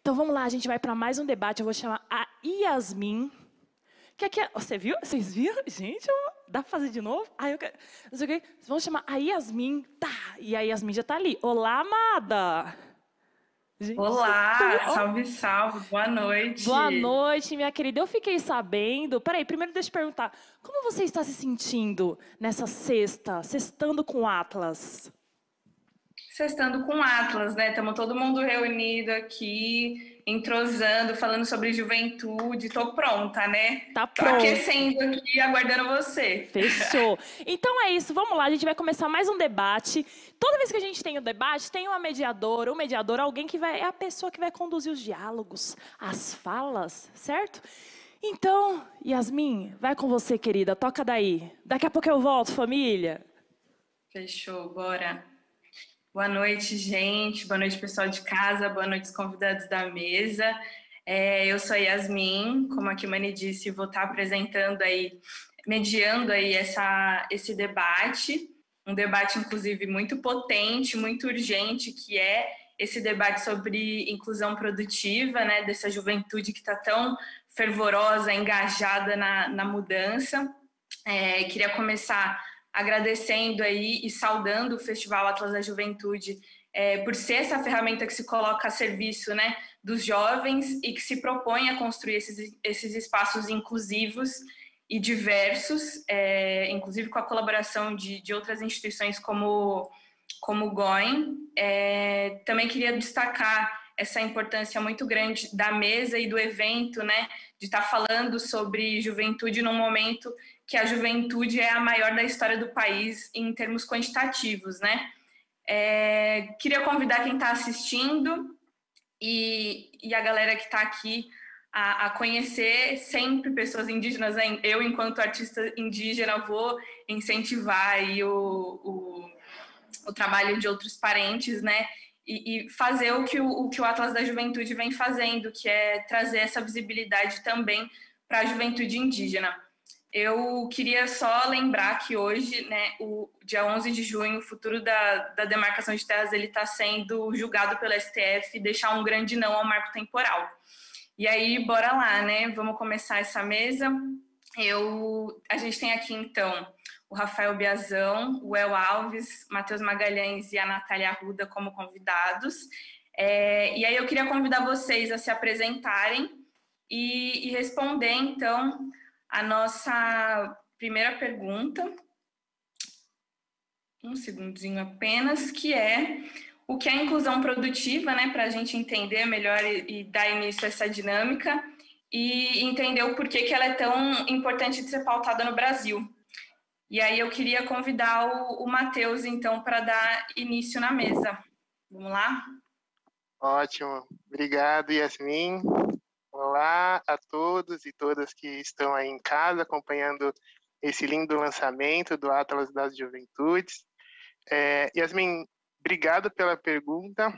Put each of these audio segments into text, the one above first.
Então vamos lá, a gente vai para mais um debate. Eu vou chamar a Yasmin. Que aqui você viu? Vocês viram? Gente, dá para fazer de novo? Eu quero. Não sei o quê. Vamos chamar a Yasmin. Tá. E a Yasmin já está ali. Olá, amada. Gente, Olá, salve, salve, boa boa noite. noite, minha querida. Eu fiquei sabendo. Peraí, primeiro deixa eu perguntar. Como você está se sentindo nessa sexta, sextando com o Atlas? Sextando com o Atlas, né? Estamos todo mundo reunido aqui, entrosando, falando sobre juventude. Tô pronta, né? Tá Tô pronto. aquecendo aqui, aguardando você. Fechou. Então é isso, vamos lá, a gente vai começar mais um debate. Toda vez que a gente tem um debate, tem uma mediadora, um mediador, alguém que é a pessoa que vai conduzir os diálogos, as falas, certo? Então, Yasmin, vai com você, querida, toca daí. Daqui a pouco eu volto, família. Fechou, bora. Boa noite, gente. Boa noite, pessoal de casa. Boa noite, os convidados da mesa. Eu sou a Yasmin, como a Kimani disse, vou estar apresentando aí, mediando aí esse debate, um debate, inclusive, muito potente, muito urgente, que é esse debate sobre inclusão produtiva, né, dessa juventude que está tão fervorosa, engajada na mudança. Queria começar agradecendo aí e saudando o Festival Atlas da Juventude por ser essa ferramenta que se coloca a serviço, né, dos jovens e que se propõe a construir esses espaços inclusivos e diversos, inclusive com a colaboração de outras instituições como o GOIM. Também queria destacar essa importância muito grande da mesa e do evento, né, de estar falando sobre juventude num momento que a juventude é a maior da história do país em termos quantitativos, né? Queria convidar quem está assistindo e a galera que está aqui a conhecer sempre pessoas indígenas. Eu, enquanto artista indígena, vou incentivar aí o trabalho de outros parentes, né? E fazer o que o Atlas da Juventude vem fazendo, que é trazer essa visibilidade também para a juventude indígena. Eu queria só lembrar que hoje, né, o dia 11 de junho, o futuro da demarcação de terras está sendo julgado pelo STF e deixar um grande não ao marco temporal. E aí, bora lá, né? Vamos começar essa mesa. A gente tem aqui, então, o Rafael Biazão, o El Alves, Matheus Magalhães e a Natália Arruda como convidados. E aí eu queria convidar vocês a se apresentarem e responder, então, a nossa primeira pergunta, um segundinho apenas, que é o que é inclusão produtiva, né, para a gente entender melhor e dar início a essa dinâmica e entender o porquê que ela é tão importante de ser pautada no Brasil. E aí eu queria convidar o Matheus, então, para dar início na mesa. Vamos lá? Ótimo. Obrigado, Yasmin. Olá a todos e todas que estão aí em casa acompanhando esse lindo lançamento do Atlas das Juventudes. Yasmin, obrigado pela pergunta.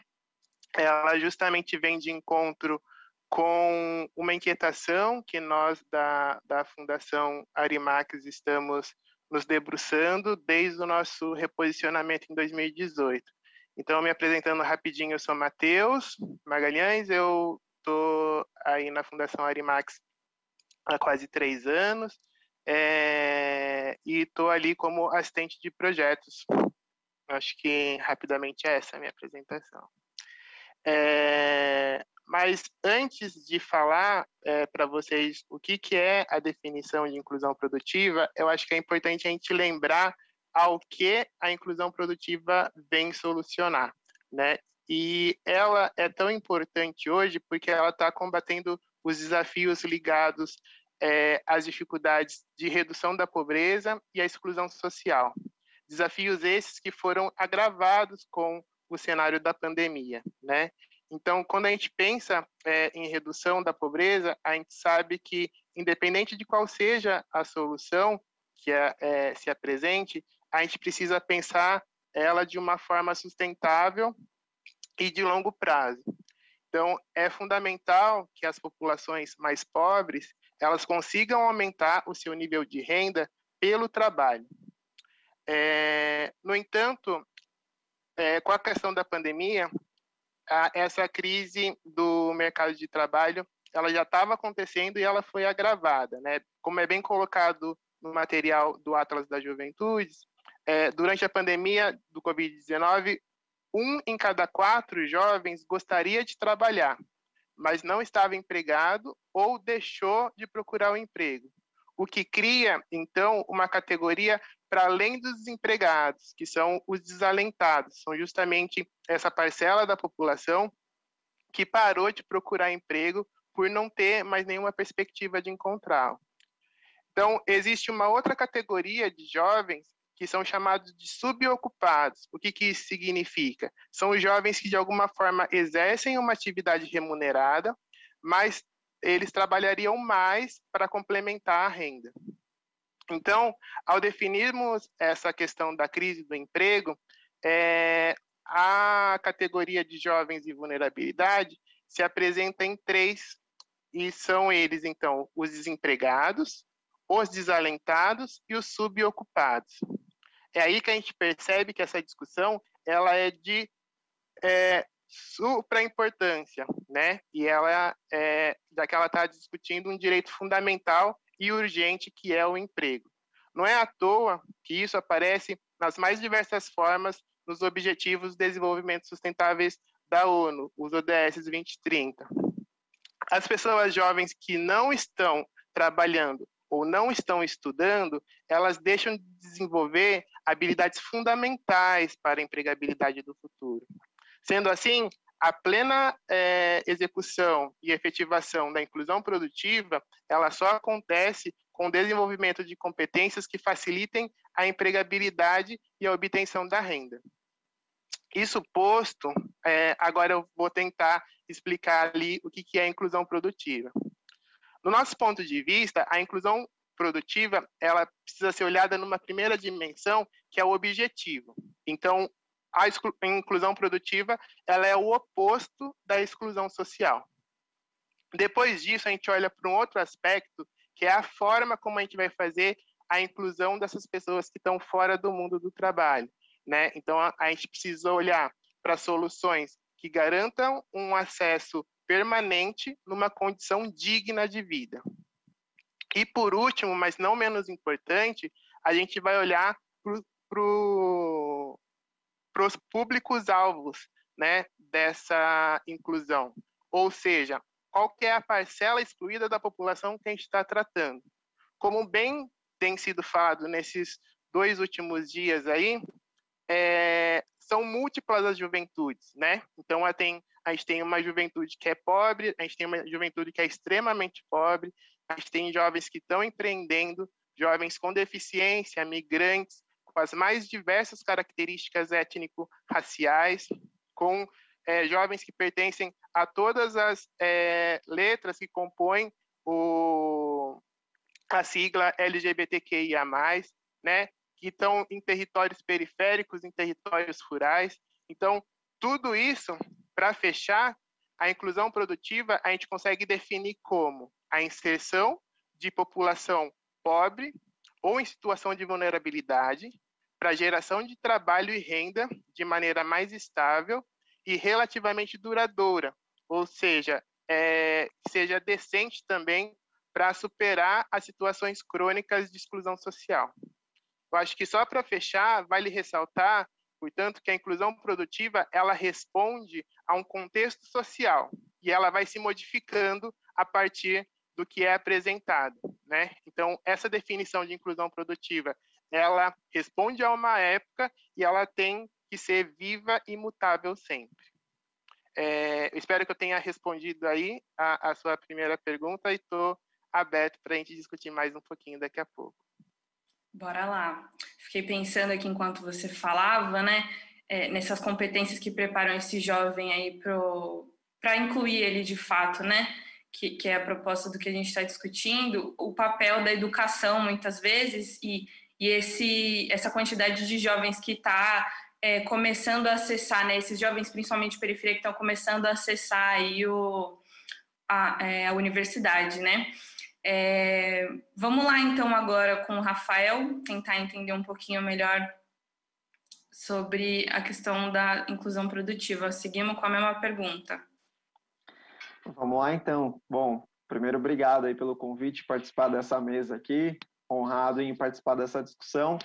Ela justamente vem de encontro com uma inquietação que nós da Fundação Arimax estamos nos debruçando desde o nosso reposicionamento em 2018. Então, me apresentando rapidinho, eu sou Matheus Magalhães, eu estou aí na Fundação Arimax há quase 3 anos e estou ali como assistente de projetos. Acho que rapidamente essa é a minha apresentação. Mas antes de falar para vocês o que é a definição de inclusão produtiva, eu acho que é importante a gente lembrar ao que a inclusão produtiva vem solucionar, né? E ela é tão importante hoje porque ela está combatendo os desafios ligados às dificuldades de redução da pobreza e à exclusão social. Desafios esses que foram agravados com o cenário da pandemia, né? Então, quando a gente pensa em redução da pobreza, a gente sabe que, independente de qual seja a solução que se apresente, a gente precisa pensar ela de uma forma sustentável e de longo prazo. Então, é fundamental que as populações mais pobres elas consigam aumentar o seu nível de renda pelo trabalho. No entanto, com a questão da pandemia, essa crise do do mercado de trabalho, ela já estava acontecendo e ela foi agravada, né? Como é bem colocado no material do Atlas da Juventude, durante a pandemia do Covid-19, 1 em cada 4 jovens gostaria de trabalhar, mas não estava empregado ou deixou de procurar o emprego. O que cria, então, uma categoria para além dos desempregados, que são os desalentados. São justamente essa parcela da população que parou de procurar emprego por não ter mais nenhuma perspectiva de encontrá-lo. Então, existe uma outra categoria de jovens que são chamados de subocupados. O que isso significa? São os jovens que, de alguma forma, exercem uma atividade remunerada, mas eles trabalhariam mais para complementar a renda. Então, ao definirmos essa questão da crise do emprego, a categoria de jovens em vulnerabilidade se apresenta em 3, e são eles, então, os desempregados, os desalentados e os subocupados. É aí que a gente percebe que essa discussão ela é de supra importância, né? E ela já que ela está discutindo um direito fundamental e urgente que é o emprego. Não é à toa que isso aparece nas mais diversas formas nos Objetivos de Desenvolvimento Sustentáveis da ONU, os ODS 2030. As pessoas jovens que não estão trabalhando ou não estão estudando, elas deixam de desenvolver habilidades fundamentais para a empregabilidade do futuro. Sendo assim, a plena execução e efetivação da inclusão produtiva, ela só acontece com o desenvolvimento de competências que facilitem a empregabilidade e a obtenção da renda. Isso posto, agora eu vou tentar explicar ali o que é a inclusão produtiva. No nosso ponto de vista, a inclusão produtiva ela precisa ser olhada numa primeira dimensão, que é o objetivo. Então, a inclusão produtiva ela é o oposto da exclusão social. Depois disso, a gente olha para um outro aspecto, que é a forma como a gente vai fazer a inclusão dessas pessoas que estão fora do mundo do trabalho, né? Então, a gente precisa olhar para soluções que garantam um acesso permanente numa condição digna de vida. E, por último, mas não menos importante, a gente vai olhar para os públicos-alvos, né, dessa inclusão. Ou seja, qual que é a parcela excluída da população que a gente está tratando. Como bem tem sido falado nesses 2 últimos dias aí, são múltiplas as juventudes, né? Então, a gente tem uma juventude que é pobre, a gente tem uma juventude que é extremamente pobre, a gente tem jovens que estão empreendendo, jovens com deficiência, migrantes, com as mais diversas características étnico-raciais, com jovens que pertencem a todas as letras que compõem a sigla LGBTQIA+, né? Que estão em territórios periféricos, em territórios rurais. Então, tudo isso, para fechar, a inclusão produtiva, a gente consegue definir como a inserção de população pobre ou em situação de vulnerabilidade para geração de trabalho e renda de maneira mais estável e relativamente duradoura, ou seja, seja decente também para superar as situações crônicas de exclusão social. Eu acho que só para fechar, vale ressaltar, portanto, que a inclusão produtiva, ela responde a um contexto social e ela vai se modificando a partir do que é apresentado, né? Então, essa definição de inclusão produtiva, ela responde a uma época e ela tem que ser viva e mutável sempre. Eu espero que eu tenha respondido aí a sua primeira pergunta e estou aberto para a gente discutir mais um pouquinho daqui a pouco. Bora lá. Fiquei pensando aqui enquanto você falava, né, nessas competências que preparam esse jovem aí para incluir ele de fato, né, que é a proposta do que a gente está discutindo, o papel da educação muitas vezes e essa quantidade de jovens que está começando a acessar, né, esses jovens principalmente de periferia que estão começando a acessar aí a universidade, né? Vamos lá então agora com o Rafael, tentar entender um pouquinho melhor sobre a questão da inclusão produtiva. Seguimos com a mesma pergunta. Vamos lá, então. Bom, primeiro, obrigado aí pelo convite, participar dessa mesa aqui, honrado em participar dessa discussão.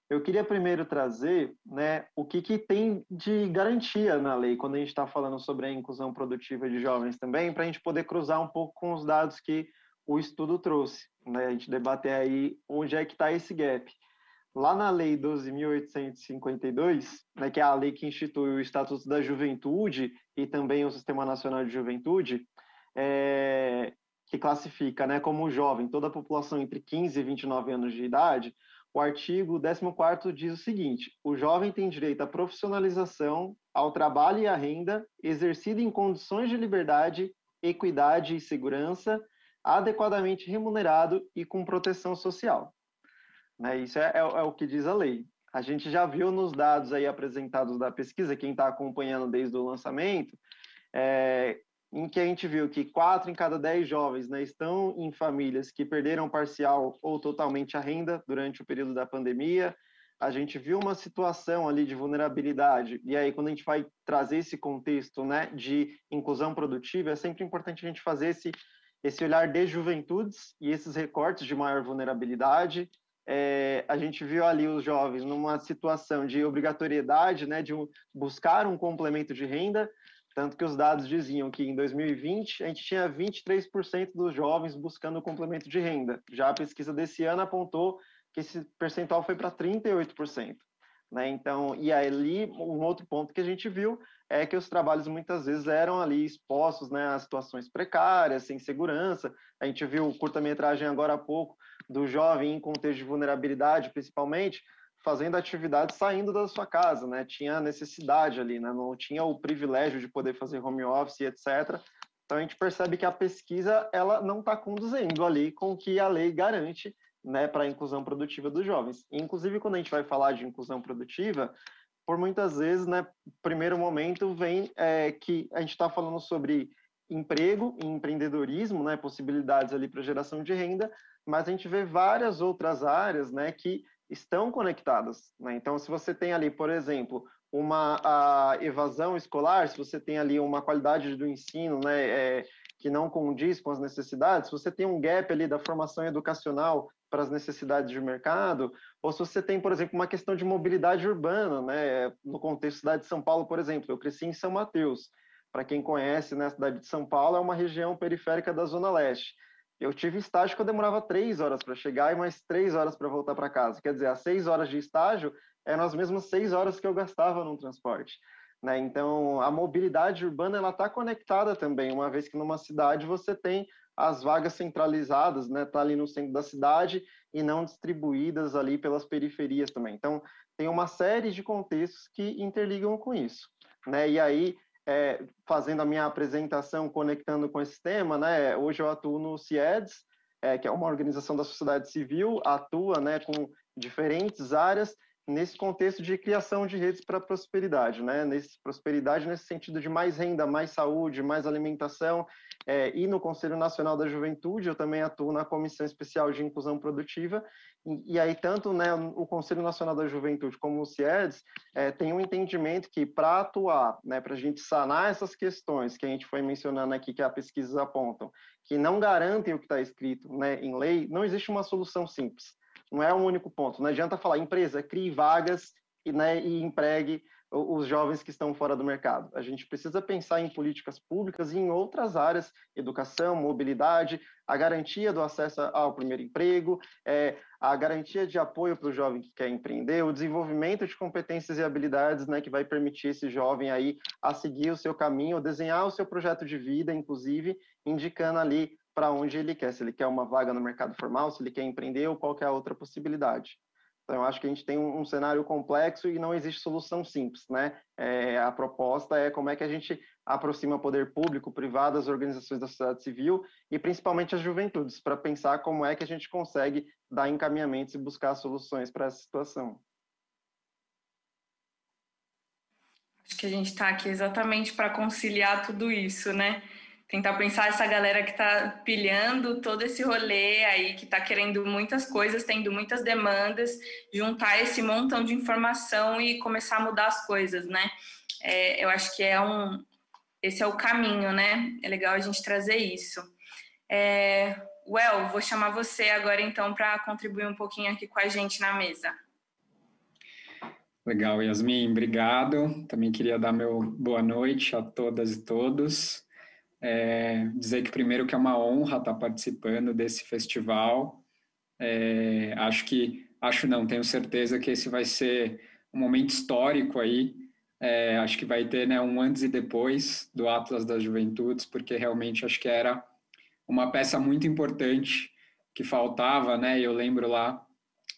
Eu queria primeiro trazer, né, o que tem de garantia na lei, quando a gente está falando sobre a inclusão produtiva de jovens também, para a gente poder cruzar um pouco com os dados que o estudo trouxe, né, a gente debater aí onde é que está esse gap. Lá na Lei 12.852, né, que é a lei que institui o Estatuto da Juventude e também o Sistema Nacional de Juventude, que classifica, né, como jovem toda a população entre 15 e 29 anos de idade, o artigo 14º diz o seguinte: o jovem tem direito à profissionalização, ao trabalho e à renda, exercido em condições de liberdade, equidade e segurança, adequadamente remunerado e com proteção social. Né? Isso é o que diz a lei. A gente já viu nos dados aí apresentados da pesquisa, quem está acompanhando desde o lançamento, em que a gente viu que 4 em cada 10 jovens, né, estão em famílias que perderam parcial ou totalmente a renda durante o período da pandemia. A gente viu uma situação ali de vulnerabilidade, e aí quando a gente vai trazer esse contexto, né, de inclusão produtiva, é sempre importante a gente fazer esse olhar de juventudes e esses recortes de maior vulnerabilidade. A gente viu ali os jovens numa situação de obrigatoriedade, né, de buscar um complemento de renda, tanto que os dados diziam que em 2020 a gente tinha 23% dos jovens buscando o complemento de renda. Já a pesquisa desse ano apontou que esse percentual foi para 38%. Né? Então, e ali um outro ponto que a gente viu é que os trabalhos muitas vezes eram ali expostos, né, a situações precárias, sem segurança. A gente viu curta-metragem agora há pouco do jovem em contexto de vulnerabilidade, principalmente, fazendo atividades saindo da sua casa, né? Tinha necessidade ali, né? Não tinha o privilégio de poder fazer home office, etc. Então a gente percebe que a pesquisa ela não está conduzindo ali com o que a lei garante, né, para a inclusão produtiva dos jovens. E, inclusive, quando a gente vai falar de inclusão produtiva, por muitas vezes, né, primeiro momento vem que a gente está falando sobre emprego e empreendedorismo, né, possibilidades ali para geração de renda, mas a gente vê várias outras áreas, né, que estão conectadas. Né? Então, se você tem ali, por exemplo, a evasão escolar, se você tem ali uma qualidade do ensino, né, que não condiz com as necessidades, se você tem um gap ali da formação educacional para as necessidades de mercado, ou se você tem, por exemplo, uma questão de mobilidade urbana, né, no contexto da cidade de São Paulo, por exemplo, eu cresci em São Mateus. Para quem conhece, né, a cidade de São Paulo é uma região periférica da Zona Leste. Eu tive estágio que eu demorava 3 horas para chegar e mais 3 horas para voltar para casa. Quer dizer, as 6 horas de estágio eram as mesmas 6 horas que eu gastava num transporte. Né? Então, a mobilidade urbana ela está conectada também, uma vez que numa cidade você tem as vagas centralizadas, né? Tá ali no centro da cidade e não distribuídas ali pelas periferias também. Então, tem uma série de contextos que interligam com isso. Né? E aí, fazendo a minha apresentação, conectando com esse tema, né? Hoje eu atuo no CIEDS, que é uma organização da sociedade civil, atua, né, com diferentes áreas nesse contexto de criação de redes para a prosperidade, né? Prosperidade nesse sentido de mais renda, mais saúde, mais alimentação, e no Conselho Nacional da Juventude eu também atuo na Comissão Especial de Inclusão Produtiva, e aí tanto, né, o Conselho Nacional da Juventude como o CIEDS tem um entendimento que para atuar, né, para a gente sanar essas questões que a gente foi mencionando aqui, que as pesquisas apontam, que não garantem o que está escrito, né, em lei, não existe uma solução simples. Não é um único ponto. Não adianta falar, empresa, crie vagas e empregue os jovens que estão fora do mercado. A gente precisa pensar em políticas públicas e em outras áreas, educação, mobilidade, a garantia do acesso ao primeiro emprego, a garantia de apoio para o jovem que quer empreender, o desenvolvimento de competências e habilidades, né, que vai permitir esse jovem aí a seguir o seu caminho, desenhar o seu projeto de vida, inclusive, indicando ali para onde ele quer, se ele quer uma vaga no mercado formal, se ele quer empreender ou qualquer outra possibilidade. Então, eu acho que a gente tem um cenário complexo e não existe solução simples, né? A proposta é como é que a gente aproxima poder público, privado, as organizações da sociedade civil e principalmente as juventudes, para pensar como é que a gente consegue dar encaminhamentos e buscar soluções para essa situação. Acho que a gente está aqui exatamente para conciliar tudo isso, né? Tentar pensar essa galera que está pilhando todo esse rolê aí, que está querendo muitas coisas, tendo muitas demandas, juntar esse montão de informação e começar a mudar as coisas, né? Eu acho que esse é o caminho, né? É legal a gente trazer isso. Well, vou chamar você agora, então, para contribuir um pouquinho aqui com a gente na mesa. Legal, Yasmin, obrigado. Também queria dar meu boa noite a todas e todos. Dizer que primeiro que é uma honra estar participando desse festival. Tenho certeza que esse vai ser um momento histórico aí. Acho que vai ter, né, um antes e depois do Atlas das Juventudes, porque realmente acho que era uma peça muito importante que faltava, né? Eu lembro lá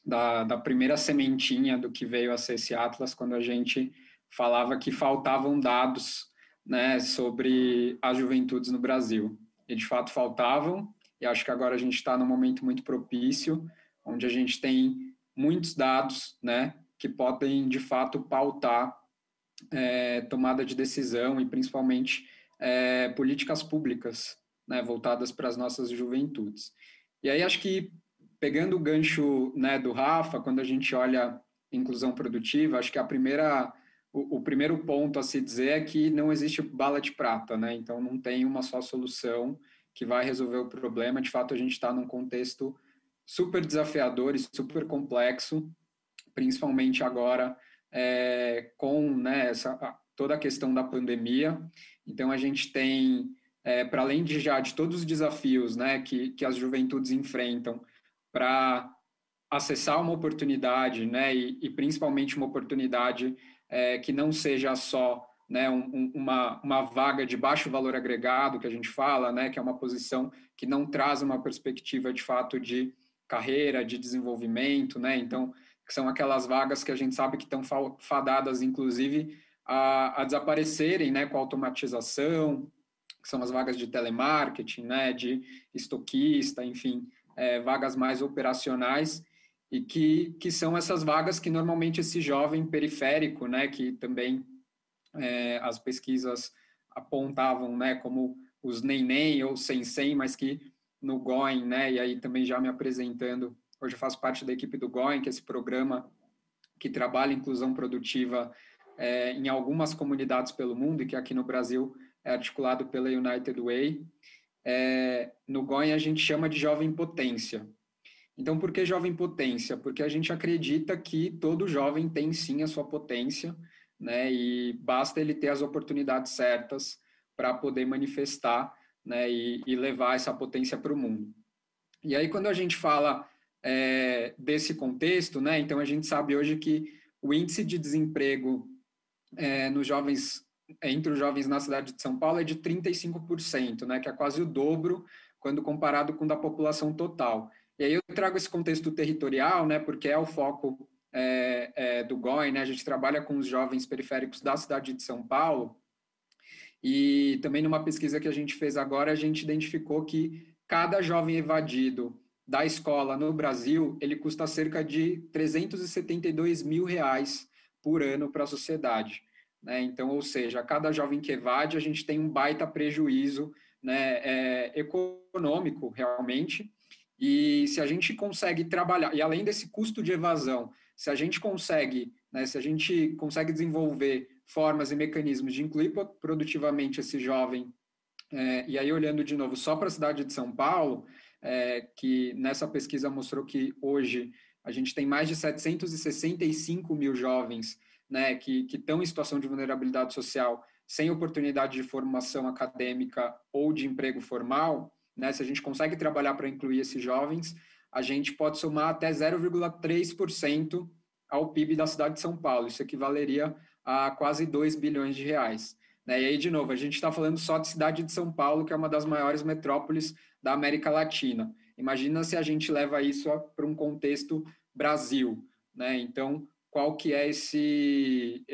da primeira sementinha do que veio a ser esse Atlas, quando a gente falava que faltavam dados, né, sobre as juventudes no Brasil. E, de fato, faltavam, e acho que agora a gente está num momento muito propício, onde a gente tem muitos dados, né, que podem, de fato, pautar tomada de decisão e, principalmente, políticas públicas, né, voltadas para as nossas juventudes. E aí, acho que, pegando o gancho, né, do Rafa, quando a gente olha inclusão produtiva, acho que o primeiro ponto a se dizer é que não existe bala de prata, né? Então, não tem uma só solução que vai resolver o problema. De fato, a gente está num contexto super desafiador e super complexo, principalmente agora com, né, toda a questão da pandemia. Então, a gente tem, para além de todos os desafios, né, que as juventudes enfrentam para acessar uma oportunidade, né, e principalmente uma oportunidade que não seja só, né, uma vaga de baixo valor agregado, que a gente fala, né, que é uma posição que não traz uma perspectiva de fato de carreira, de desenvolvimento, né, então, que são aquelas vagas que a gente sabe que estão fadadas, inclusive, a desaparecerem, né, com a automatização, que são as vagas de telemarketing, né, de estoquista, enfim, vagas mais operacionais, e que são essas vagas que normalmente esse jovem periférico, né, que também as pesquisas apontavam, né, como os neném ou sensei, mas que no GOEN, né, e aí também já me apresentando, hoje eu faço parte da equipe do GOEN, que é esse programa que trabalha inclusão produtiva em algumas comunidades pelo mundo, e que aqui no Brasil é articulado pela United Way. No GOEN a gente chama de jovem potência. Então, por que jovem potência? Porque a gente acredita que todo jovem tem sim a sua potência, né? E basta ele ter as oportunidades certas para poder manifestar, né? E levar essa potência para o mundo. E aí, quando a gente fala desse contexto, né? Então a gente sabe hoje que o índice de desemprego nos jovens, entre os jovens na cidade de São Paulo é de 35%, né? Que é quase o dobro quando comparado com o da população total. E aí eu trago esse contexto territorial, né, porque é o foco do GOEN, né, a gente trabalha com os jovens periféricos da cidade de São Paulo, e também numa pesquisa que a gente fez agora, a gente identificou que cada jovem evadido da escola no Brasil, ele custa cerca de R$372 mil por ano para a sociedade, né? Então, ou seja, cada jovem que evade, a gente tem um baita prejuízo, né, econômico, realmente. E se a gente consegue trabalhar, e além desse custo de evasão, se a gente consegue, né, desenvolver formas e mecanismos de incluir produtivamente esse jovem, e aí olhando de novo só para a cidade de São Paulo, que nessa pesquisa mostrou que hoje a gente tem mais de 765 mil jovens, né, que estão em situação de vulnerabilidade social, sem oportunidade de formação acadêmica ou de emprego formal, né, se a gente consegue trabalhar para incluir esses jovens, a gente pode somar até 0,3% ao PIB da cidade de São Paulo. Isso equivaleria a quase R$2 bilhões. Né? E aí, de novo, a gente está falando só de cidade de São Paulo, que é uma das maiores metrópoles da América Latina. Imagina se a gente leva isso para um contexto Brasil, né? Então, qual que é esse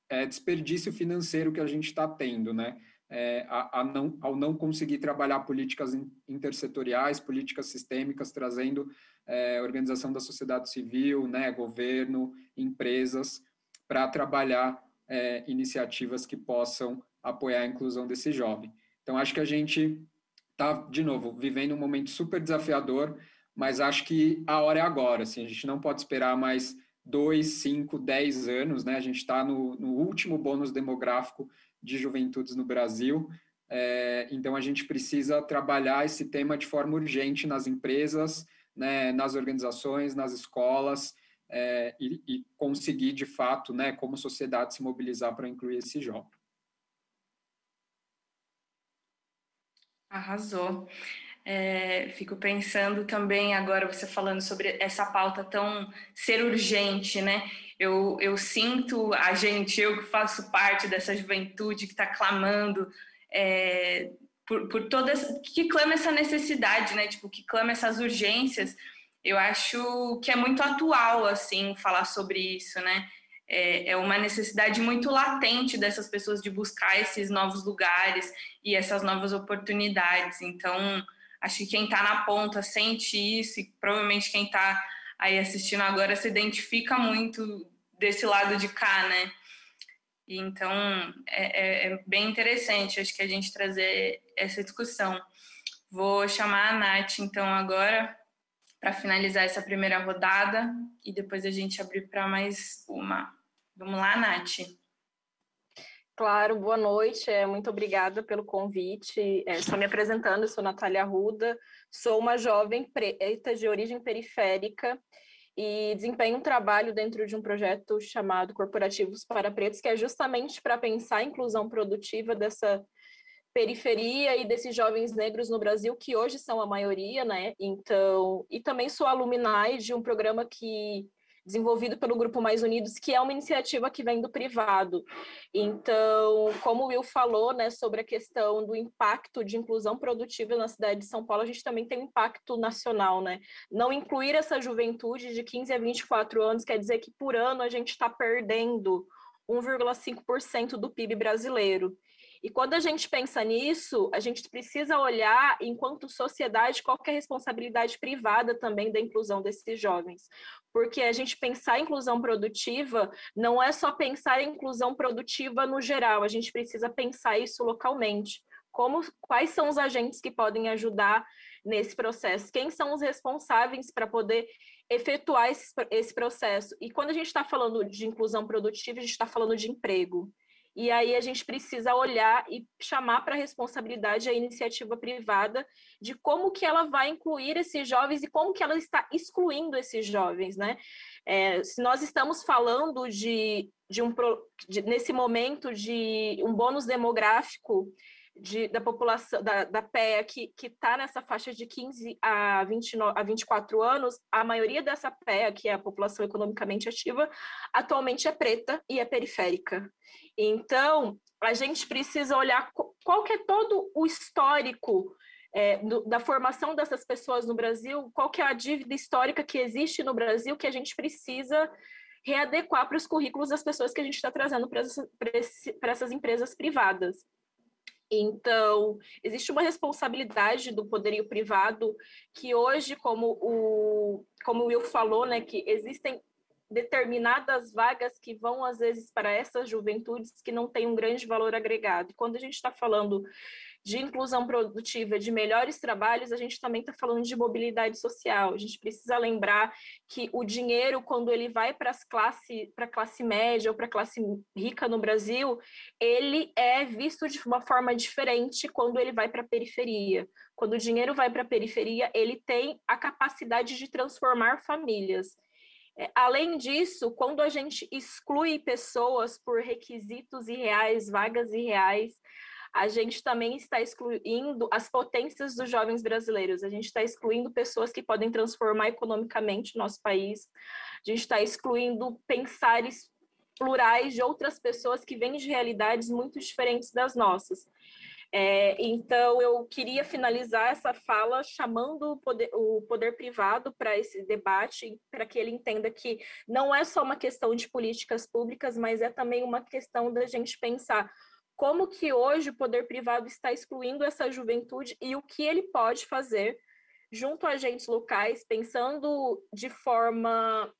desperdício financeiro que a gente está tendo, né? Ao não conseguir trabalhar políticas intersetoriais, políticas sistêmicas, trazendo organização da sociedade civil, né, governo, empresas, para trabalhar iniciativas que possam apoiar a inclusão desse jovem. Então, acho que a gente está, de novo, vivendo um momento super desafiador, mas acho que a hora é agora. Assim, a gente não pode esperar mais 2, 5, 10 anos, né? A gente está no último bônus demográfico de juventudes no Brasil, então a gente precisa trabalhar esse tema de forma urgente nas empresas, né, nas organizações, nas escolas, e conseguir, de fato, né, como sociedade, se mobilizar para incluir esse jovem. Arrasou. Fico pensando também agora, você falando sobre essa pauta tão ser urgente, né? Eu sinto eu que faço parte dessa juventude que está clamando por todas, que clama essa necessidade, né? Tipo, que clama essas urgências. Eu acho que é muito atual, assim, falar sobre isso, né? É uma necessidade muito latente dessas pessoas de buscar esses novos lugares e essas novas oportunidades. Então, acho que quem está na ponta sente isso, e provavelmente quem está aí assistindo agora se identifica muito desse lado de cá, né? E então, é bem interessante, acho que a gente trazer essa discussão. Vou chamar a Nath, então, agora, para finalizar essa primeira rodada, e depois a gente abrir para mais uma. Vamos lá, Nath. Claro, boa noite, muito obrigada pelo convite. Só me apresentando, eu sou Natália Arruda, sou uma jovem preta de origem periférica e desempenho um trabalho dentro de um projeto chamado Corporativos para Pretos, que é justamente para pensar a inclusão produtiva dessa periferia e desses jovens negros no Brasil, que hoje são a maioria, né? Então, e também sou alumni de um programa desenvolvido pelo Grupo Mais Unidos, que é uma iniciativa que vem do privado. Então, como o Will falou, né, sobre a questão do impacto de inclusão produtiva na cidade de São Paulo, a gente também tem um impacto nacional, né? Não incluir essa juventude de 15 a 24 anos quer dizer que por ano a gente está perdendo 1,5% do PIB brasileiro. E quando a gente pensa nisso, a gente precisa olhar, enquanto sociedade, qual que é a responsabilidade privada também da inclusão desses jovens. Porque a gente pensar em inclusão produtiva não é só pensar em inclusão produtiva no geral, a gente precisa pensar isso localmente. Quais são os agentes que podem ajudar nesse processo? Quem são os responsáveis para poder efetuar esse processo? E quando a gente está falando de inclusão produtiva, a gente está falando de emprego. E aí a gente precisa olhar e chamar para a responsabilidade a iniciativa privada de como que ela vai incluir esses jovens e como que ela está excluindo esses jovens, né? Se nós estamos falando nesse momento de um bônus demográfico da população, da PEA, que está nessa faixa de 15 a 24 anos, a maioria dessa PEA, que é a população economicamente ativa, atualmente é preta e é periférica. Então, a gente precisa olhar qual que é todo o histórico da formação dessas pessoas no Brasil, qual que é a dívida histórica que existe no Brasil que a gente precisa readequar para os currículos das pessoas que a gente está trazendo para essas empresas privadas. Então, existe uma responsabilidade do poderio privado que hoje, como o Will falou, né, que existem determinadas vagas que vão, às vezes, para essas juventudes que não têm um grande valor agregado. E quando a gente está falando de inclusão produtiva, de melhores trabalhos, a gente também está falando de mobilidade social. A gente precisa lembrar que o dinheiro, quando ele vai para a classe média ou para a classe rica no Brasil, ele é visto de uma forma diferente quando ele vai para a periferia. Quando o dinheiro vai para a periferia, ele tem a capacidade de transformar famílias. Além disso, quando a gente exclui pessoas por requisitos irreais, vagas irreais, a gente também está excluindo as potências dos jovens brasileiros. A gente está excluindo pessoas que podem transformar economicamente o nosso país. A gente está excluindo pensares plurais de outras pessoas que vêm de realidades muito diferentes das nossas. Então, eu queria finalizar essa fala chamando o poder privado para esse debate, para que ele entenda que não é só uma questão de políticas públicas, mas é também uma questão da gente pensar como que hoje o poder privado está excluindo essa juventude e o que ele pode fazer junto a agentes locais, pensando de forma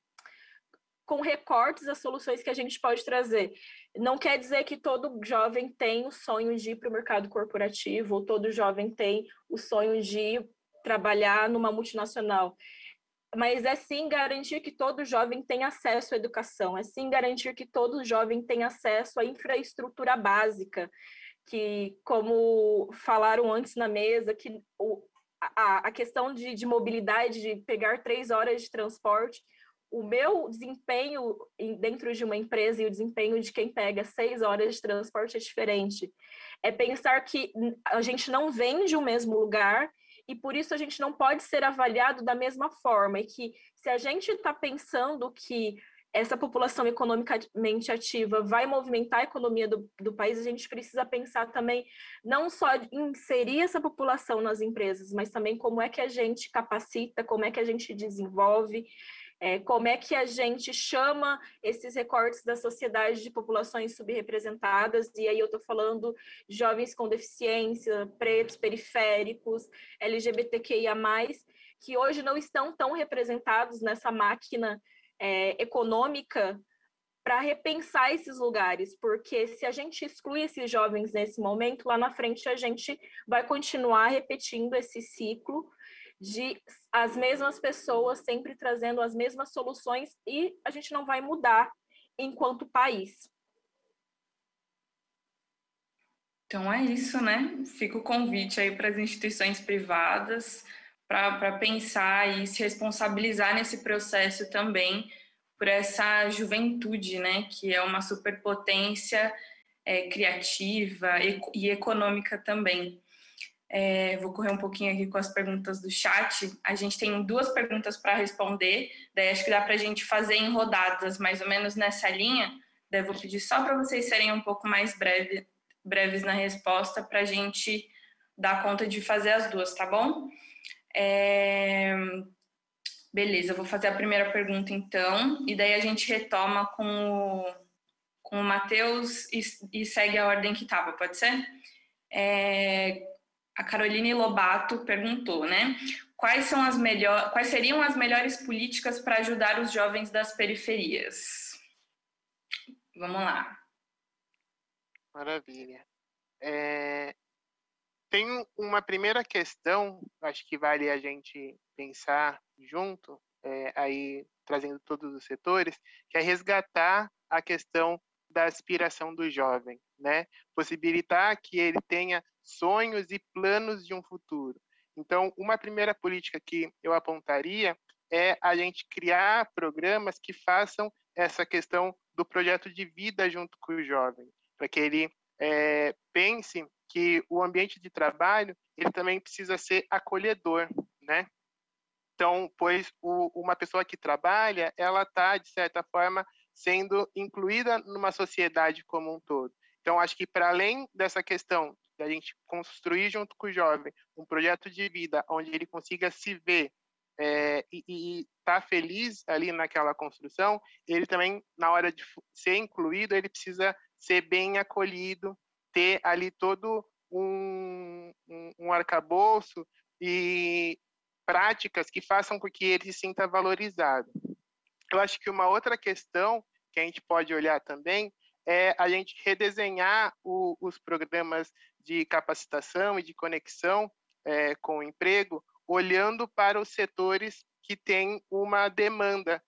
com recortes as soluções que a gente pode trazer. Não quer dizer que todo jovem tem o sonho de ir para o mercado corporativo, ou todo jovem tem o sonho de trabalhar numa multinacional. mas é sim garantir que todo jovem tenha acesso à educação, é sim garantir que todo jovem tenha acesso à infraestrutura básica, que, como falaram antes na mesa, que a questão de mobilidade, de pegar 3 horas de transporte, o meu desempenho dentro de uma empresa e o desempenho de quem pega 6 horas de transporte é diferente. É pensar que a gente não vem de um mesmo lugar e por isso a gente não pode ser avaliado da mesma forma. E que se a gente está pensando que essa população economicamente ativa vai movimentar a economia do país, a gente precisa pensar também não só em inserir essa população nas empresas, mas também como é que a gente capacita, como é que a gente desenvolve, como é que a gente chama esses recortes da sociedade de populações subrepresentadas, e aí eu estou falando de jovens com deficiência, pretos, periféricos, LGBTQIA+, que hoje não estão tão representados nessa máquina econômica para repensar esses lugares, porque se a gente exclui esses jovens nesse momento, lá na frente a gente vai continuar repetindo esse ciclo de as mesmas pessoas sempre trazendo as mesmas soluções e a gente não vai mudar enquanto país. Então é isso, né? Fica o convite aí para as instituições privadas para pensar e se responsabilizar nesse processo também por essa juventude, né? Que é uma superpotência criativa e econômica também. Vou correr um pouquinho aqui com as perguntas do chat. A gente tem 2 perguntas para responder, daí acho que dá para a gente fazer em rodadas, mais ou menos nessa linha. Daí vou pedir só para vocês serem um pouco mais breves na resposta, para a gente dar conta de fazer as 2, tá bom? Beleza, eu vou fazer a primeira pergunta então, e daí a gente retoma com o Matheus e segue a ordem que estava, pode ser? A Caroline Lobato perguntou, né? Quais seriam as melhores políticas para ajudar os jovens das periferias? Vamos lá. Maravilha. Tem uma primeira questão, acho que vale a gente pensar junto, aí trazendo todos os setores, que é resgatar a questão da aspiração do jovem, né? Possibilitar que ele tenha sonhos e planos de um futuro. Então, uma primeira política que eu apontaria é a gente criar programas que façam essa questão do projeto de vida junto com o jovem, para que ele pense que o ambiente de trabalho ele também precisa ser acolhedor, né? Então, pois uma pessoa que trabalha, ela está, de certa forma, sendo incluída numa sociedade como um todo. Então, acho que para além dessa questão de a gente construir junto com o jovem um projeto de vida onde ele consiga se ver e estar feliz ali naquela construção, ele também, na hora de ser incluído, ele precisa ser bem acolhido, ter ali todo um arcabouço e práticas que façam com que ele se sinta valorizado. Eu acho que uma outra questão que a gente pode olhar também é a gente redesenhar os programas de capacitação e de conexão com o emprego, olhando para os setores que têm uma demanda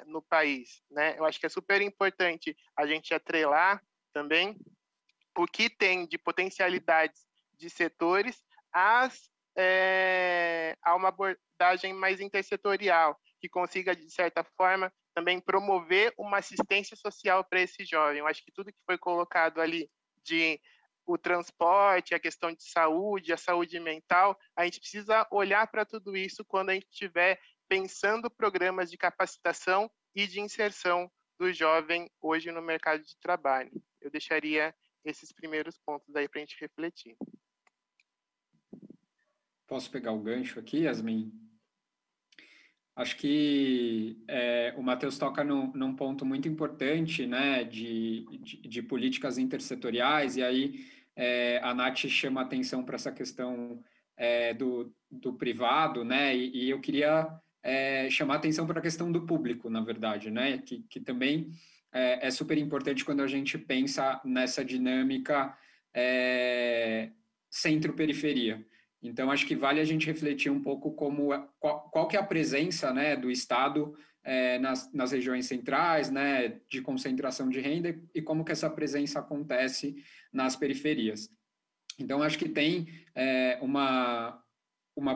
no país, né? Eu acho que é super importante a gente atrelar também o que tem de potencialidades de setores a uma abordagem mais intersetorial, que consiga, de certa forma, também promover uma assistência social para esse jovem. Eu acho que tudo que foi colocado ali de o transporte, a questão de saúde, a saúde mental, a gente precisa olhar para tudo isso quando a gente estiver pensando programas de capacitação e de inserção do jovem hoje no mercado de trabalho. Eu deixaria esses primeiros pontos aí para a gente refletir. Posso pegar o gancho aqui, Yasmin? Acho que o Matheus toca num ponto muito importante, né, de políticas intersetoriais, e aí a Nath chama a atenção para essa questão do privado, né, e eu queria chamar a atenção para a questão do público, na verdade, né, que também é super importante quando a gente pensa nessa dinâmica centro-periferia. Então, acho que vale a gente refletir um pouco qual que é a presença, né, do Estado nas regiões centrais, né, de concentração de renda e como que essa presença acontece nas periferias. Então, acho que tem uma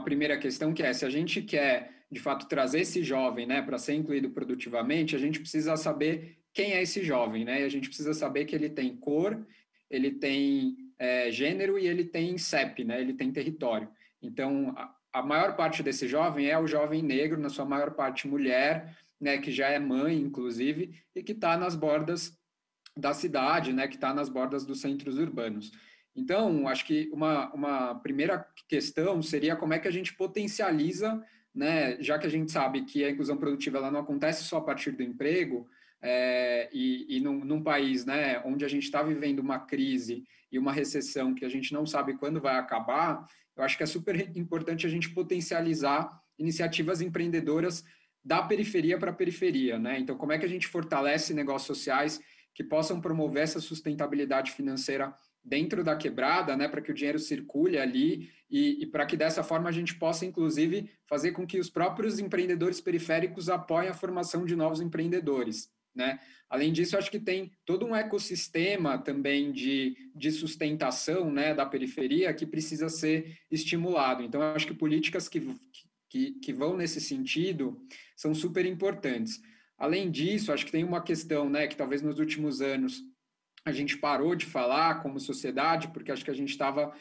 primeira questão que se a gente quer, de fato, trazer esse jovem, né, para ser incluído produtivamente, a gente precisa saber quem é esse jovem, né? E a gente precisa saber que ele tem cor, ele tem gênero e ele tem CEP, né? Ele tem território. Então, a maior parte desse jovem é o jovem negro, na sua maior parte mulher, né, que já é mãe, inclusive, e que está nas bordas da cidade, né, que está nas bordas dos centros urbanos. Então, acho que uma primeira questão seria como é que a gente potencializa, né, já que a gente sabe que a inclusão produtiva ela não acontece só a partir do emprego, e num país, né, onde a gente está vivendo uma crise e uma recessão que a gente não sabe quando vai acabar, eu acho que é super importante a gente potencializar iniciativas empreendedoras da periferia para a periferia, né? Então, como é que a gente fortalece negócios sociais que possam promover essa sustentabilidade financeira dentro da quebrada, né, para que o dinheiro circule ali e para que dessa forma a gente possa, inclusive, fazer com que os próprios empreendedores periféricos apoiem a formação de novos empreendedores, né? Além disso, acho que tem todo um ecossistema também de sustentação, né, da periferia que precisa ser estimulado. Então, eu acho que políticas que vão nesse sentido são super importantes. Além disso, acho que tem uma questão, né, que talvez nos últimos anos a gente parou de falar como sociedade, porque acho que a gente estava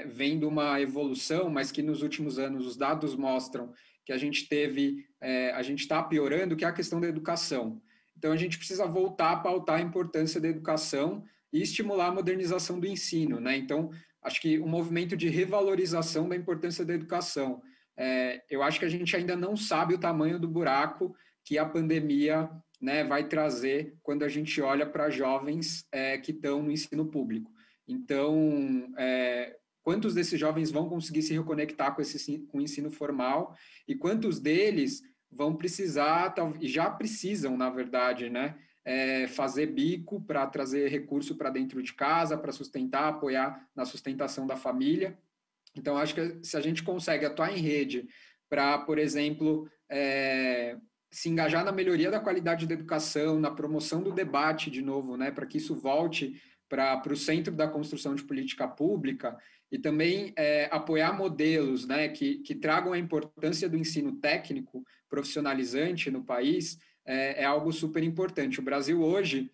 vendo uma evolução, mas que nos últimos anos os dados mostram que a gente está piorando, que é a questão da educação. Então, a gente precisa voltar a pautar a importância da educação e estimular a modernização do ensino, né? Então, acho que um movimento de revalorização da importância da educação. Eu acho que a gente ainda não sabe o tamanho do buraco que a pandemia, né, vai trazer quando a gente olha para jovens que estão no ensino público. Então, quantos desses jovens vão conseguir se reconectar com o ensino formal e quantos deles vão precisar, e já precisam, na verdade, né, fazer bico para trazer recurso para dentro de casa, para sustentar, apoiar na sustentação da família. Então, acho que se a gente consegue atuar em rede para, por exemplo, se engajar na melhoria da qualidade da educação, na promoção do debate, de novo, né, para que isso volte para o centro da construção de política pública e também apoiar modelos, né, que tragam a importância do ensino técnico profissionalizante no país, é algo super importante. O Brasil hoje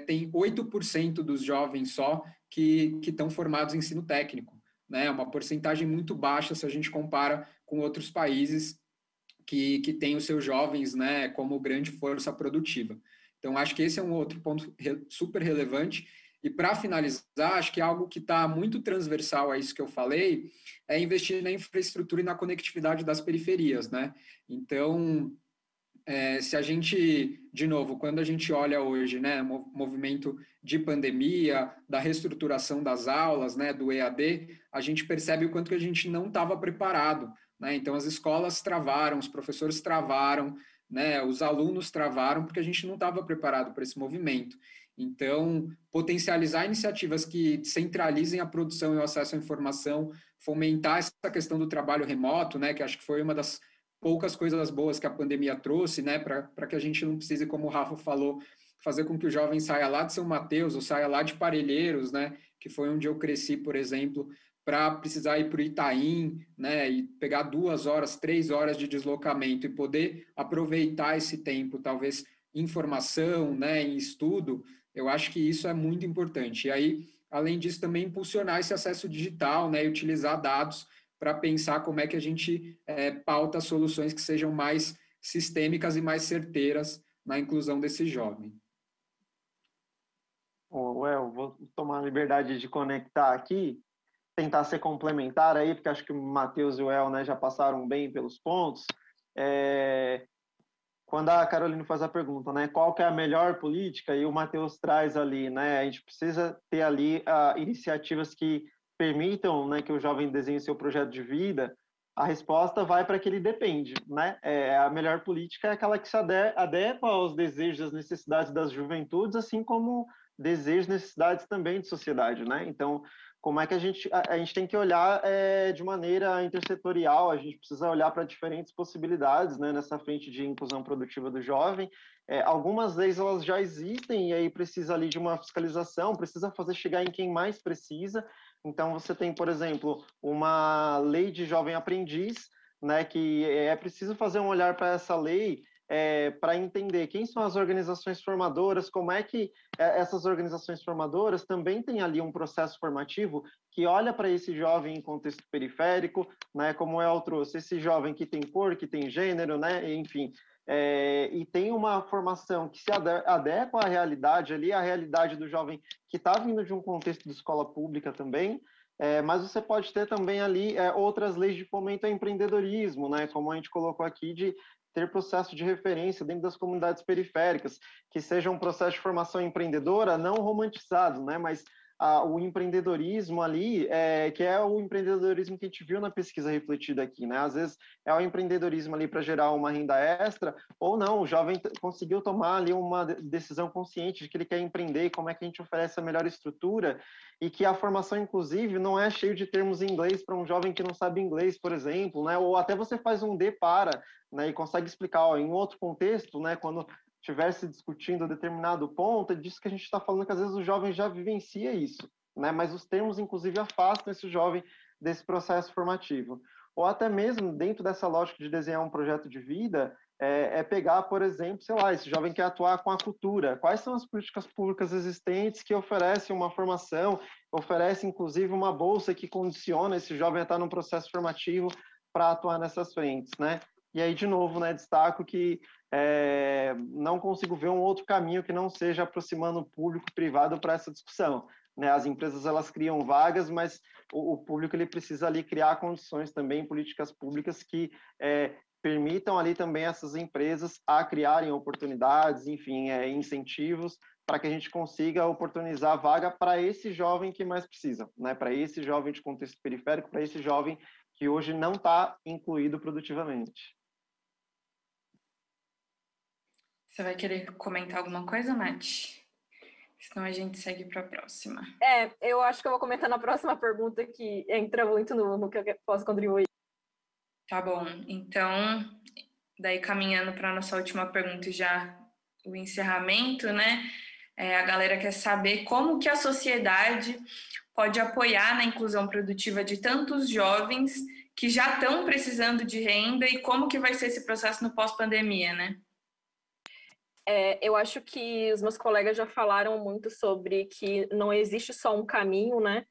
tem 8% dos jovens só que estão formados em ensino técnico, né, uma porcentagem muito baixa se a gente compara com outros países que têm os seus jovens, né, como grande força produtiva. Então, acho que esse é um outro ponto super relevante. E, para finalizar, acho que algo que está muito transversal a isso que eu falei é investir na infraestrutura e na conectividade das periferias, né? Então, se a gente, de novo, quando a gente olha hoje, né, movimento de pandemia, da reestruturação das aulas, né, do EAD, a gente percebe o quanto que a gente não estava preparado, né? Então, as escolas travaram, os professores travaram, né, os alunos travaram, porque a gente não estava preparado para esse movimento. Então, potencializar iniciativas que centralizem a produção e o acesso à informação, fomentar essa questão do trabalho remoto, né, que acho que foi uma das poucas coisas boas que a pandemia trouxe, né, para que a gente não precise, como o Rafa falou, fazer com que o jovem saia lá de São Mateus ou saia lá de Parelheiros, né, que foi onde eu cresci, por exemplo, para precisar ir para o Itaim, né, e pegar 2 horas, 3 horas de deslocamento e poder aproveitar esse tempo, talvez em formação, né, em estudo. Eu acho que isso é muito importante. E aí, além disso, também impulsionar esse acesso digital, né, e utilizar dados para pensar como é que a gente pauta soluções que sejam mais sistêmicas e mais certeiras na inclusão desse jovem. Vou tomar a liberdade de conectar aqui, tentar ser complementar aí, porque acho que o Matheus e o El, né, já passaram bem pelos pontos. Quando a Carolina faz a pergunta, né, qual que é a melhor política, e o Matheus traz ali, né, a gente precisa ter ali iniciativas que permitam, né, que o jovem desenhe seu projeto de vida. A resposta vai para que ele depende, né? A melhor política é aquela que se adequa aos desejos e às necessidades das juventudes, assim como desejos e necessidades também de sociedade, né? Então, como é que a gente tem que olhar de maneira intersetorial, a gente precisa olhar para diferentes possibilidades, né, nessa frente de inclusão produtiva do jovem. Algumas leis elas já existem e aí precisa ali de uma fiscalização, precisa fazer chegar em quem mais precisa. Então você tem, por exemplo, uma lei de jovem aprendiz, né, que é preciso fazer um olhar para essa lei para entender quem são as organizações formadoras, como é que essas organizações formadoras também têm ali um processo formativo que olha para esse jovem em contexto periférico, né, como o El trouxe, esse jovem que tem cor, que tem gênero, né, enfim, e tem uma formação que se adequa à realidade ali, à realidade do jovem que está vindo de um contexto de escola pública também, mas você pode ter também ali outras leis de fomento ao empreendedorismo, né, como a gente colocou aqui, de ter processo de referência dentro das comunidades periféricas, que seja um processo de formação empreendedora não romantizado, né, mas o empreendedorismo ali, que é o empreendedorismo que a gente viu na pesquisa refletida aqui, né? Às vezes é o empreendedorismo ali para gerar uma renda extra, ou não, o jovem conseguiu tomar ali uma decisão consciente de que ele quer empreender, como é que a gente oferece a melhor estrutura, e que a formação, inclusive, não é cheio de termos em inglês para um jovem que não sabe inglês, por exemplo, né? Ou até você faz um D-para, né? E consegue explicar, ó, em outro contexto, né? Quando estivesse discutindo determinado ponto, é disso que a gente está falando, que às vezes o jovem já vivencia isso, né? Mas os termos, inclusive, afastam esse jovem desse processo formativo. Ou até mesmo, dentro dessa lógica de desenhar um projeto de vida, pegar, por exemplo, sei lá, esse jovem quer atuar com a cultura. Quais são as políticas públicas existentes que oferecem uma formação, oferecem, inclusive, uma bolsa que condiciona esse jovem a estar num processo formativo para atuar nessas frentes, né? E aí, de novo, né, destaco que não consigo ver um outro caminho que não seja aproximando o público privado para essa discussão, né? As empresas, elas criam vagas, mas o público ele precisa ali criar condições também, políticas públicas que permitam ali também essas empresas a criarem oportunidades, enfim, incentivos para que a gente consiga oportunizar a vaga para esse jovem que mais precisa, né? Para esse jovem de contexto periférico, para esse jovem que hoje não está incluído produtivamente. Você vai querer comentar alguma coisa, Nath? Senão a gente segue para a próxima. Eu acho que eu vou comentar na próxima pergunta, que entra muito no que eu posso contribuir. Tá bom. Então, daí caminhando para a nossa última pergunta e já o encerramento, né? A galera quer saber como que a sociedade pode apoiar na inclusão produtiva de tantos jovens que já estão precisando de renda e como que vai ser esse processo no pós-pandemia, né? Eu acho que os meus colegas já falaram muito sobre que não existe só um caminho, né?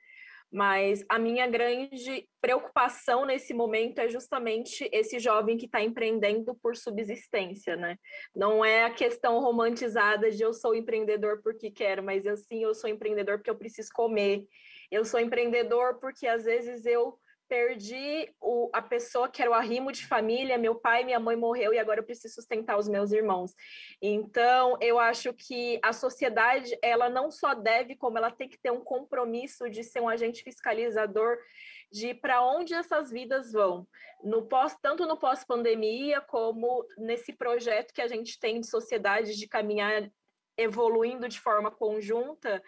Mas a minha grande preocupação nesse momento é justamente esse jovem que está empreendendo por subsistência, né? Não é a questão romantizada de eu sou empreendedor porque quero, mas eu sou empreendedor porque eu preciso comer. Eu sou empreendedor porque às vezes eu perdi a pessoa que era o arrimo de família, meu pai e minha mãe morreu e agora eu preciso sustentar os meus irmãos. Então, eu acho que a sociedade, ela não só deve, como ela tem que ter um compromisso de ser um agente fiscalizador de para onde essas vidas vão, tanto no pós-pandemia como nesse projeto que a gente tem de sociedade de caminhar evoluindo de forma conjunta,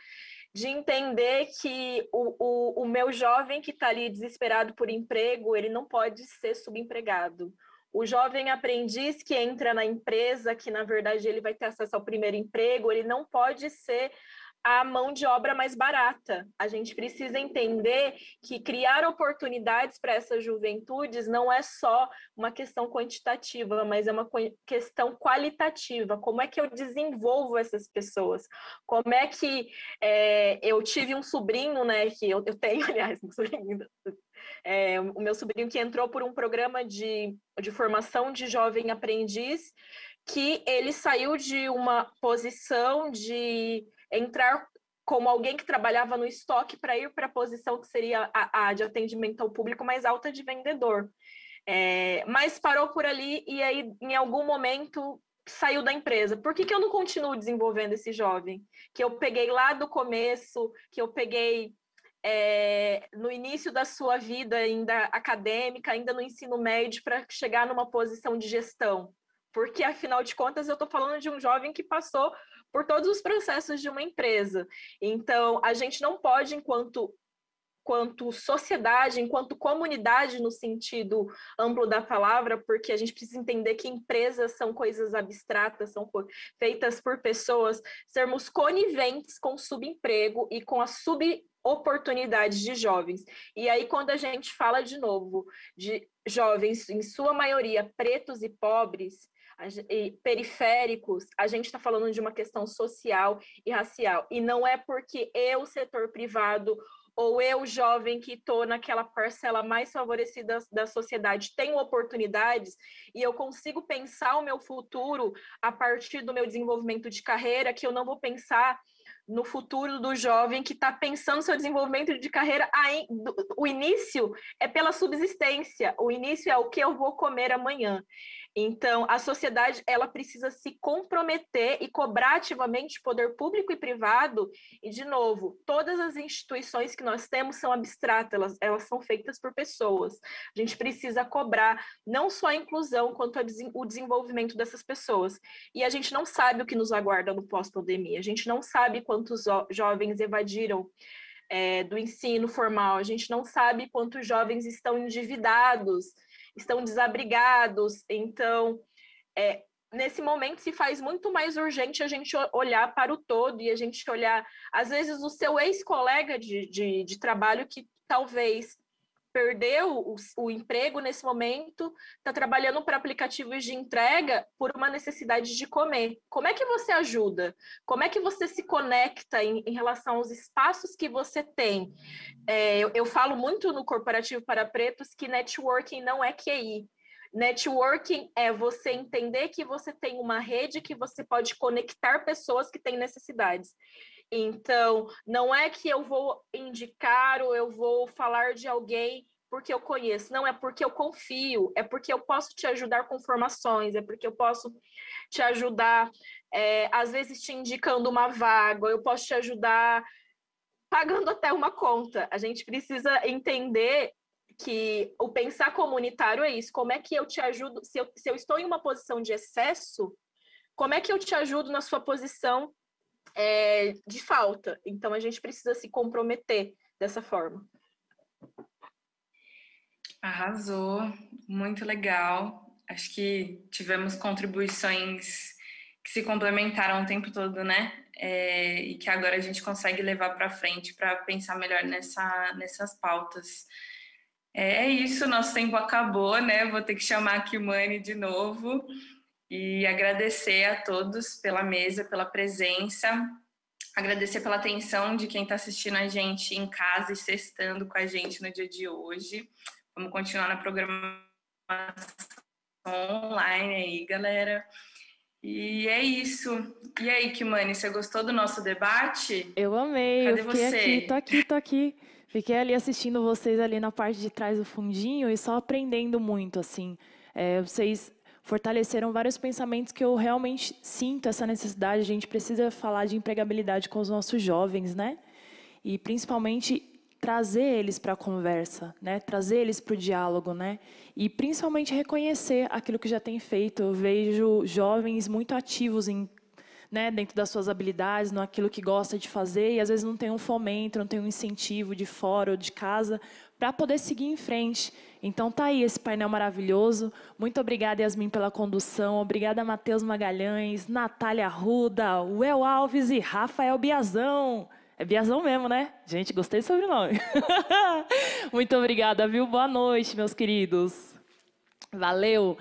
de entender que o meu jovem que está ali desesperado por emprego, ele não pode ser subempregado. O jovem aprendiz que entra na empresa, que na verdade ele vai ter acesso ao primeiro emprego, ele não pode ser a mão de obra mais barata. A gente precisa entender que criar oportunidades para essas juventudes não é só uma questão quantitativa, mas é uma questão qualitativa. Como é que eu desenvolvo essas pessoas? Como é que eu tive um sobrinho, né, que eu tenho, aliás, um sobrinho, o meu sobrinho que entrou por um programa de formação de jovem aprendiz, que ele saiu de uma posição de entrar como alguém que trabalhava no estoque para ir para a posição que seria a de atendimento ao público mais alta de vendedor. Mas parou por ali e aí, em algum momento, saiu da empresa. Por que eu não continuo desenvolvendo esse jovem? Que eu peguei lá do começo, que eu peguei no início da sua vida ainda acadêmica, ainda no ensino médio, para chegar numa posição de gestão. Porque, afinal de contas, eu estou falando de um jovem que passou por todos os processos de uma empresa. Então, a gente não pode, enquanto enquanto sociedade, enquanto comunidade, no sentido amplo da palavra, porque a gente precisa entender que empresas são coisas abstratas, são feitas por pessoas, sermos coniventes com o subemprego e com a oportunidades de jovens. E aí, quando a gente fala de novo de jovens, em sua maioria pretos e pobres, e periféricos, a gente está falando de uma questão social e racial. E não é porque eu, setor privado, ou eu, jovem, que estou naquela parcela mais favorecida da sociedade, tenho oportunidades e eu consigo pensar o meu futuro a partir do meu desenvolvimento de carreira, que eu não vou pensar no futuro do jovem que está pensando seu desenvolvimento de carreira. O início é pela subsistência, o início é o que eu vou comer amanhã. Então, a sociedade ela precisa se comprometer e cobrar ativamente poder público e privado. E, de novo, todas as instituições que nós temos são abstratas, elas são feitas por pessoas. A gente precisa cobrar não só a inclusão, quanto o desenvolvimento dessas pessoas. E a gente não sabe o que nos aguarda no pós-pandemia. A gente não sabe quantos jovens evadiram do ensino formal. A gente não sabe quantos jovens estão endividados, estão desabrigados. Então, nesse momento se faz muito mais urgente a gente olhar para o todo e a gente olhar, às vezes, o seu ex-colega de trabalho que talvez perdeu o emprego nesse momento, está trabalhando para aplicativos de entrega por uma necessidade de comer. Como é que você ajuda? Como é que você se conecta em relação aos espaços que você tem? Eu falo muito no Corporativo para Pretos que networking não é QI. Networking é você entender que você tem uma rede que você pode conectar pessoas que têm necessidades. Então, não é que eu vou indicar ou eu vou falar de alguém porque eu conheço, não, é porque eu confio, é porque eu posso te ajudar com formações, é porque eu posso te ajudar, às vezes te indicando uma vaga, eu posso te ajudar pagando até uma conta. A gente precisa entender que o pensar comunitário é isso. Como é que eu te ajudo? Se eu estou em uma posição de excesso, como é que eu te ajudo na sua posição de falta? Então, a gente precisa se comprometer dessa forma. Arrasou, muito legal. Acho que tivemos contribuições que se complementaram o tempo todo, né? E que agora a gente consegue levar para frente para pensar melhor nessas pautas. É isso, nosso tempo acabou, né? Vou ter que chamar a Kimani de novo e agradecer a todos pela mesa, pela presença, agradecer pela atenção de quem está assistindo a gente em casa e sextando com a gente no dia de hoje. Vamos continuar na programação online aí, galera. E é isso. E aí, Kimani, você gostou do nosso debate? Eu amei. Cadê eu fiquei você? aqui, tô aqui. Fiquei ali assistindo vocês ali na parte de trás do fundinho e só aprendendo muito, assim. Vocês fortaleceram vários pensamentos que eu realmente sinto essa necessidade. A gente precisa falar de empregabilidade com os nossos jovens, né? E principalmente trazer eles para a conversa, né? Trazer eles para o diálogo, né? E principalmente reconhecer aquilo que já tem feito. Eu vejo jovens muito ativos dentro das suas habilidades, naquilo que gosta de fazer, e às vezes não tem um fomento, não tem um incentivo de fora ou de casa para poder seguir em frente. Então tá aí esse painel maravilhoso. Muito obrigada, Yasmin, pela condução. Obrigada, Matheus Magalhães, Natália Arruda, Uel Alves e Rafael Biazão. É Biazão mesmo, né? Gente, gostei do sobrenome. Muito obrigada, viu? Boa noite, meus queridos. Valeu.